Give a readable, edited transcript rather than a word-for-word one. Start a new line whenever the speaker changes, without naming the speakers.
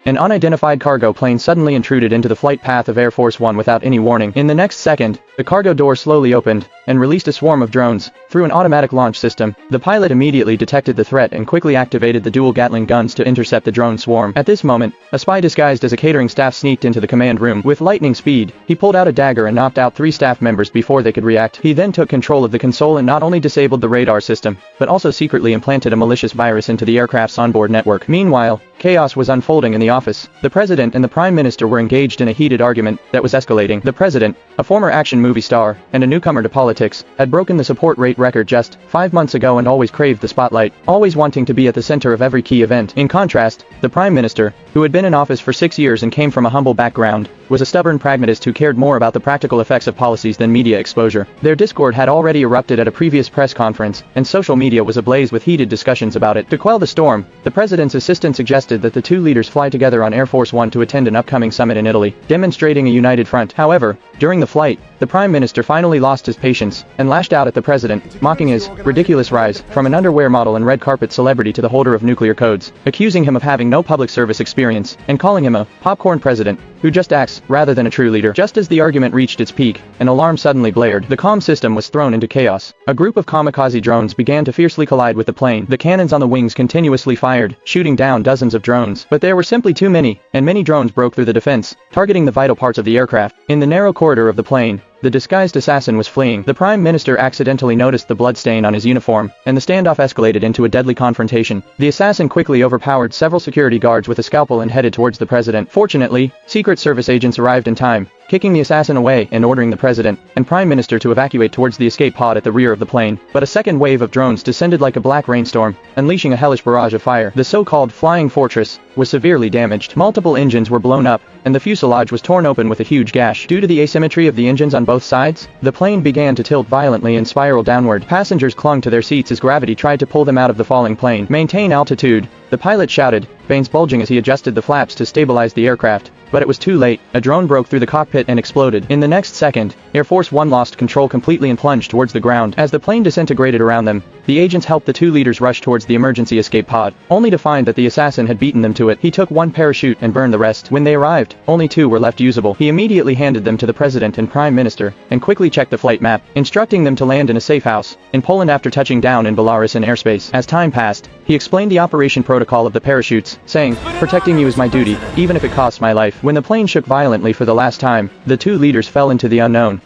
An unidentified cargo plane suddenly intruded into the flight path of Air Force One without any warning. In the next second, the cargo door slowly opened and released a swarm of drones through an automatic launch system. The pilot immediately detected the threat and quickly activated the dual Gatling guns to intercept the drone swarm. At this moment, a spy disguised as a catering staff sneaked into the command room. With lightning speed, he pulled out a dagger and knocked out 3 staff members before they could react. He then took control of the console and not only disabled the radar system, but also secretly implanted a malicious virus into the aircraft's onboard network. Meanwhile, chaos was unfolding in the office. The president and the prime minister were engaged in a heated argument that was escalating. The president, a former action movie star and a newcomer to politics, had broken the support rate record just 5 months ago and always craved the spotlight, always wanting to be at the center of every key event. In contrast, the prime minister, who had been in office for 6 years and came from a humble background, was a stubborn pragmatist who cared more about the practical effects of policies than media exposure. Their discord had already erupted at a previous press conference, and social media was ablaze with heated discussions about it. To quell the storm, the president's assistant suggested that the two leaders fly together on Air Force One to attend an upcoming summit in Italy, demonstrating a united front. However, during the flight, the prime minister finally lost his patience and lashed out at the president, mocking his ridiculous rise from an underwear model and red carpet celebrity to the holder of nuclear codes, accusing him of having no public service experience and calling him a popcorn president who just acts rather than a true leader. Just as the argument reached its peak, an alarm suddenly blared. The comm system was thrown into chaos. A group of kamikaze drones began to fiercely collide with the plane. The cannons on the wings continuously fired, shooting down dozens of drones. But there were simply too many, and many drones broke through the defense, targeting the vital parts of the aircraft. In the narrow corridor of the plane, the disguised assassin was fleeing. The prime minister accidentally noticed the bloodstain on his uniform, and the standoff escalated into a deadly confrontation. The assassin quickly overpowered several security guards with a scalpel and headed towards the president. Fortunately, Secret Service agents arrived in time, kicking the assassin away and ordering the president and prime minister to evacuate towards the escape pod at the rear of the plane. But a second wave of drones descended like a black rainstorm, unleashing a hellish barrage of fire. The so-called flying fortress was severely damaged. Multiple engines were blown up, and the fuselage was torn open with a huge gash. Due to the asymmetry of the engines on both sides, the plane began to tilt violently and spiral downward. Passengers clung to their seats as gravity tried to pull them out of the falling plane. "Maintain altitude," the pilot shouted, veins bulging as he adjusted the flaps to stabilize the aircraft. But it was too late. A drone broke through the cockpit and exploded. In the next second, Air Force One lost control completely and plunged towards the ground. As the plane disintegrated around them, the agents helped the two leaders rush towards the emergency escape pod, only to find that the assassin had beaten them to it. He took one parachute and burned the rest. When they arrived, only 2 were left usable. He immediately handed them to the president and prime minister, and quickly checked the flight map, instructing them to land in a safe house in Poland after touching down in Belarusian airspace. As time passed, he explained the operation protocol of the parachutes, saying, "Protecting you is my duty, even if it costs my life." When the plane shook violently for the last time, the two leaders fell into the unknown,